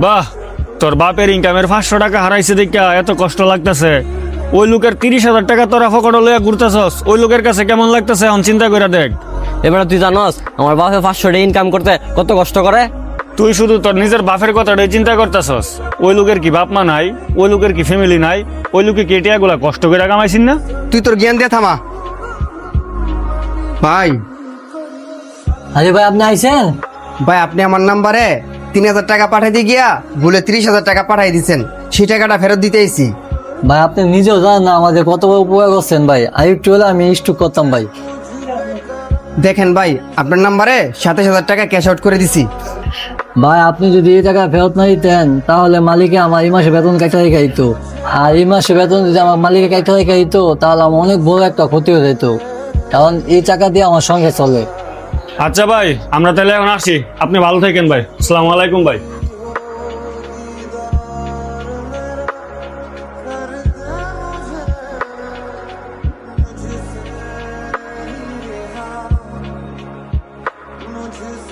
বাহ, তোর বাপের ইনকামের 500 টাকা হারাইছে দেখা এত কষ্ট লাগতেছে। ওই লোকের 30,000 টাকা তোরা ফকড় লইয়া ঘুরতেছস, ওই লোকের কাছে কেমন লাগতেছে এখন চিন্তা করে দেখ। এবারে তুই জানস আমার বাপে 500 টাকা ইনকাম করতে কত কষ্ট করে? তুই শুধু তোর নিজের বাপের কথাটাই চিন্তা করতেছস। ওই লোকের কি বাপ মা নাই? ওই লোকের কি ফ্যামিলি নাই? ওই লোকে কেটিয়াগুলা কষ্ট করে কামাইছিন না? তুই তোর জ্ঞান দিয়ে থামা। ভাই আরে ভাই আপনি আইছেন? ভাই আপনি আমার নাম্বারে 3,000 টাকা পাঠাইতে গিয়া ভুলে 30,000 টাকা পাঠাই দিচ্ছেন, সেই টাকাটা ফেরত দিতে আইছি। ভাই আপনি নিজেও জানেন না আমাদের কত বড় উপকার করছেন ভাই। আর একটু হলে আমি স্টক করতাম ভাই। দেখেন ভাই, আপনার নাম্বারে 27,000 টাকা ক্যাশ আউট করে দিছি। ভাই আপনি যদি এই টাকা ফেরত না দিতেন তাহলে মালিকে আমার এই মাসে বেতন কাটা রেখে দিত। আর এই মাসে বেতন যদি আমার মালিকে কাটা রেখে দিত তাহলে আমার অনেক বড় একটা ক্ষতি হয়ে যেত, কারণ এই টাকা দিয়ে আমার সঙ্গে চলে। আচ্ছা ভাই, আমরা তাহলে এখন আসি। আপনি ভালো থাকেন ভাই। আসসালামু আলাইকুম ভাই।